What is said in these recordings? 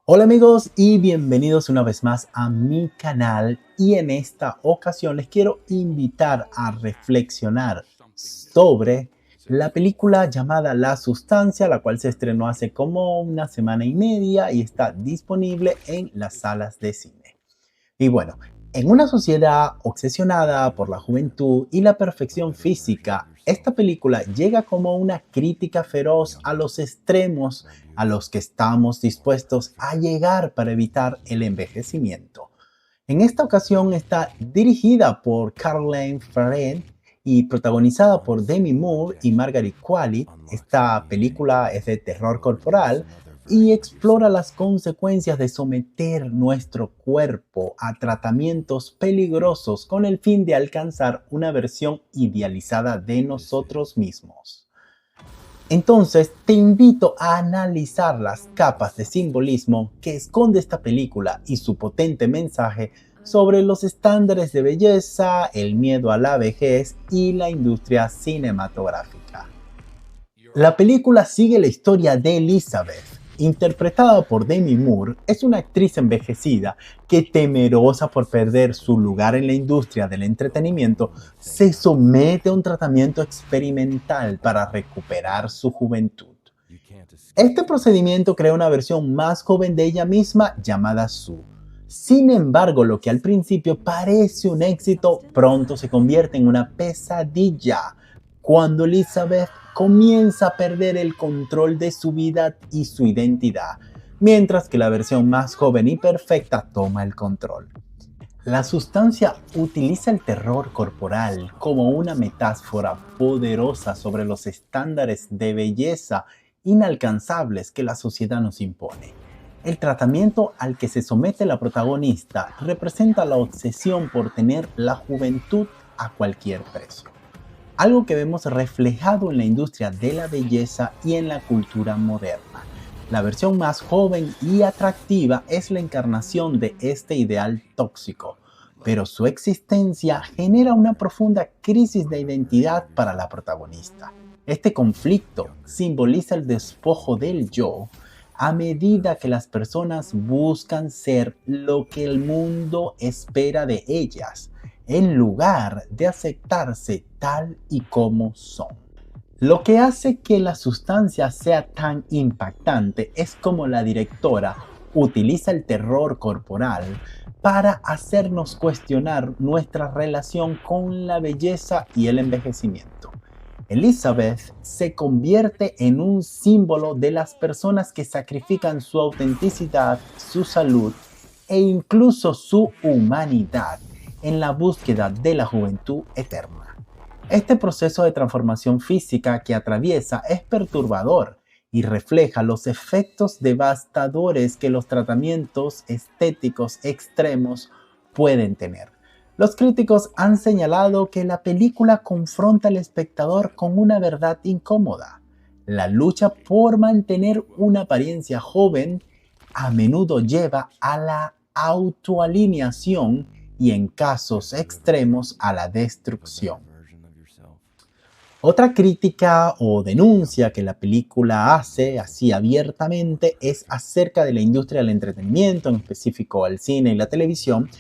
Hola amigos y bienvenidos una vez más a mi canal, y en esta ocasión les quiero invitar a reflexionar sobre la película llamada La Sustancia, la cual se estrenó hace como una semana y media y está disponible en las salas de cine. Y bueno, en una sociedad obsesionada por la juventud y la perfección física, esta película llega como una crítica feroz a los extremos a los que estamos dispuestos a llegar para evitar el envejecimiento. En esta ocasión está dirigida por Caroline Farren y protagonizada por Demi Moore y Margaret Qualley. Esta película es de terror corporal y explora las consecuencias de someter nuestro cuerpo a tratamientos peligrosos con el fin de alcanzar una versión idealizada de nosotros mismos. Entonces, te invito a analizar las capas de simbolismo que esconde esta película y su potente mensaje sobre los estándares de belleza, el miedo a la vejez y la industria cinematográfica. La película sigue la historia de Elizabeth, interpretada por Demi Moore. Es una actriz envejecida que, temerosa por perder su lugar en la industria del entretenimiento, se somete a un tratamiento experimental para recuperar su juventud. Este procedimiento crea una versión más joven de ella misma llamada Sue. Sin embargo, lo que al principio parece un éxito pronto se convierte en una pesadilla cuando Elizabeth comienza a perder el control de su vida y su identidad, mientras que la versión más joven y perfecta toma el control. La sustancia utiliza el terror corporal como una metáfora poderosa sobre los estándares de belleza inalcanzables que la sociedad nos impone. El tratamiento al que se somete la protagonista representa la obsesión por tener la juventud a cualquier precio, algo que vemos reflejado en la industria de la belleza y en la cultura moderna. La versión más joven y atractiva es la encarnación de este ideal tóxico, pero su existencia genera una profunda crisis de identidad para la protagonista. Este conflicto simboliza el despojo del yo a medida que las personas buscan ser lo que el mundo espera de ellas, en lugar de aceptarse tal y como son. Lo que hace que la sustancia sea tan impactante es cómo la directora utiliza el terror corporal para hacernos cuestionar nuestra relación con la belleza y el envejecimiento. Elizabeth se convierte en un símbolo de las personas que sacrifican su autenticidad, su salud e incluso su humanidad en la búsqueda de la juventud eterna. Este proceso de transformación física que atraviesa es perturbador y refleja los efectos devastadores que los tratamientos estéticos extremos pueden tener. Los críticos han señalado que la película confronta al espectador con una verdad incómoda. La lucha por mantener una apariencia joven a menudo lleva a la autoalineación y, en casos extremos, a la destrucción. Otra crítica o denuncia que la película hace así abiertamente es acerca de la industria del entretenimiento, en específico al cine y la televisión,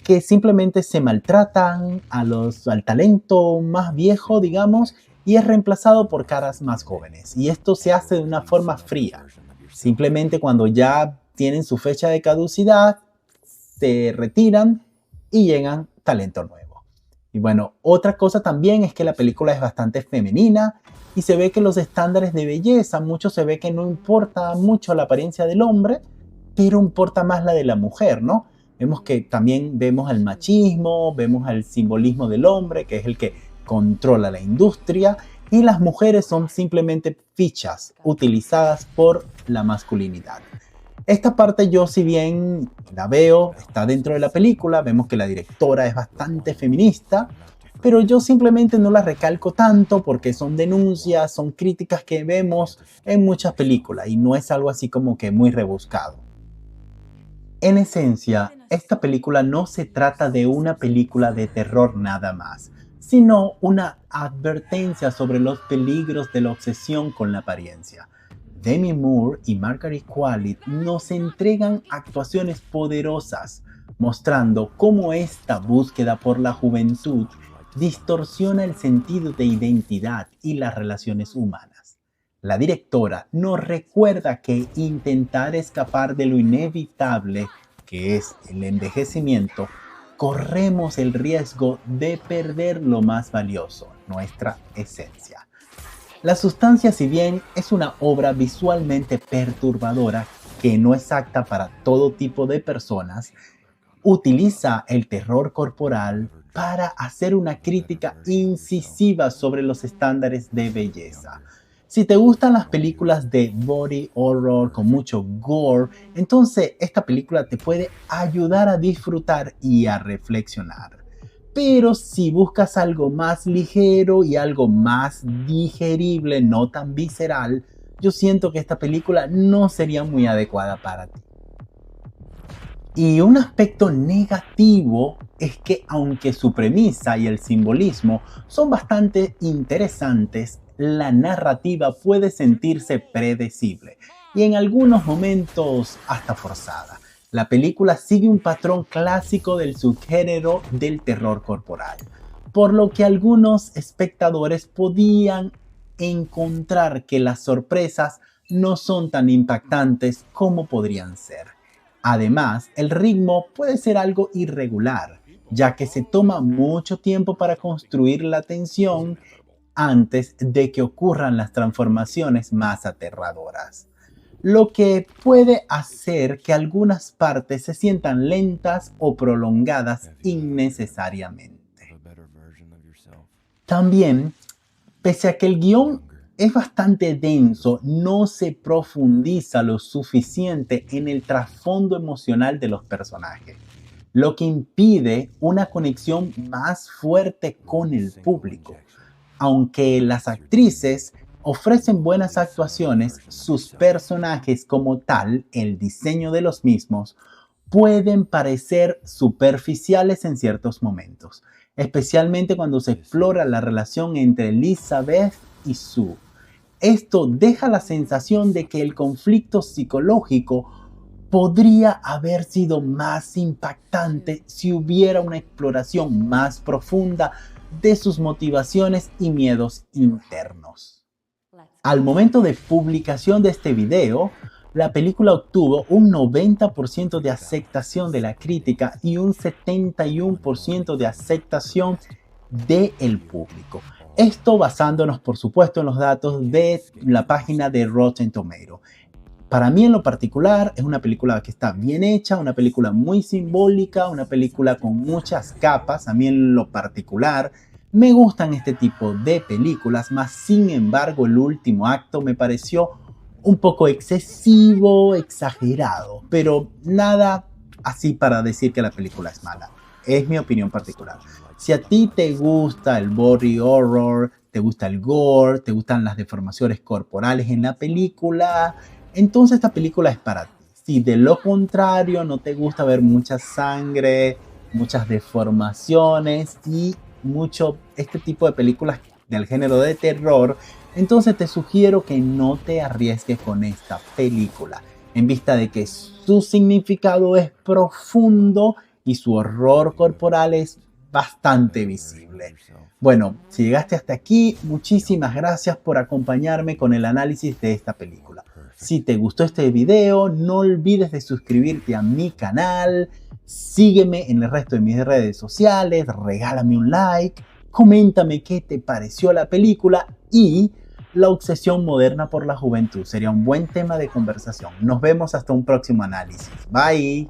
que simplemente se maltratan al talento más viejo, digamos, y es reemplazado por caras más jóvenes. Y esto se hace de una forma fría. Simplemente cuando ya tienen su fecha de caducidad, se retiran y llegan talento nuevo. Y bueno, otra cosa también es que la película es bastante femenina y se ve que los estándares de belleza, mucho se ve que no importa mucho la apariencia del hombre, pero importa más la de la mujer, ¿no? Vemos que también vemos el machismo, vemos el simbolismo del hombre, que es el que controla la industria, y las mujeres son simplemente fichas utilizadas por la masculinidad. Esta parte yo, si bien la veo, está dentro de la película, vemos que la directora es bastante feminista, pero yo simplemente no la recalco tanto porque son denuncias, son críticas que vemos en muchas películas y no es algo así como que muy rebuscado. En esencia, esta película no se trata de una película de terror nada más, sino una advertencia sobre los peligros de la obsesión con la apariencia. Demi Moore y Margaret Qualley nos entregan actuaciones poderosas, mostrando cómo esta búsqueda por la juventud distorsiona el sentido de identidad y las relaciones humanas. La directora nos recuerda que intentar escapar de lo inevitable, que es el envejecimiento, corremos el riesgo de perder lo más valioso, nuestra esencia. La sustancia, si bien es una obra visualmente perturbadora que no es apta para todo tipo de personas, utiliza el terror corporal para hacer una crítica incisiva sobre los estándares de belleza. Si te gustan las películas de body horror con mucho gore, entonces esta película te puede ayudar a disfrutar y a reflexionar. Pero si buscas algo más ligero y algo más digerible, no tan visceral, yo siento que esta película no sería muy adecuada para ti. Y un aspecto negativo es que aunque su premisa y el simbolismo son bastante interesantes, la narrativa puede sentirse predecible y en algunos momentos hasta forzada. La película sigue un patrón clásico del subgénero del terror corporal, por lo que algunos espectadores podían encontrar que las sorpresas no son tan impactantes como podrían ser. Además, el ritmo puede ser algo irregular, ya que se toma mucho tiempo para construir la tensión antes de que ocurran las transformaciones más aterradoras, lo que puede hacer que algunas partes se sientan lentas o prolongadas innecesariamente. También, pese a que el guión es bastante denso, no se profundiza lo suficiente en el trasfondo emocional de los personajes, lo que impide una conexión más fuerte con el público. Aunque las actrices ofrecen buenas actuaciones, sus personajes como tal, el diseño de los mismos, pueden parecer superficiales en ciertos momentos, especialmente cuando se explora la relación entre Elizabeth y Sue. Esto deja la sensación de que el conflicto psicológico podría haber sido más impactante si hubiera una exploración más profunda de sus motivaciones y miedos internos. Al momento de publicación de este video, la película obtuvo un 90% de aceptación de la crítica y un 71% de aceptación del público. Esto basándonos, por supuesto, en los datos de la página de Rotten Tomatoes. Para mí en lo particular es una película que está bien hecha, una película muy simbólica, una película con muchas capas. A mí en lo particular me gustan este tipo de películas, más sin embargo el último acto me pareció un poco excesivo, exagerado, pero nada así para decir que la película es mala. Es mi opinión particular. Si a ti te gusta el body horror, te gusta el gore, te gustan las deformaciones corporales en la película, entonces esta película es para ti. Si de lo contrario no te gusta ver mucha sangre, muchas deformaciones y mucho este tipo de películas del género de terror, entonces te sugiero que no te arriesgues con esta película, en vista de que su significado es profundo y su horror corporal es bastante visible. Bueno, si llegaste hasta aquí, muchísimas gracias por acompañarme con el análisis de esta película. Si te gustó este video, no olvides de suscribirte a mi canal, sígueme en el resto de mis redes sociales, regálame un like, coméntame qué te pareció la película y la obsesión moderna por la juventud. Sería un buen tema de conversación. Nos vemos hasta un próximo análisis. Bye.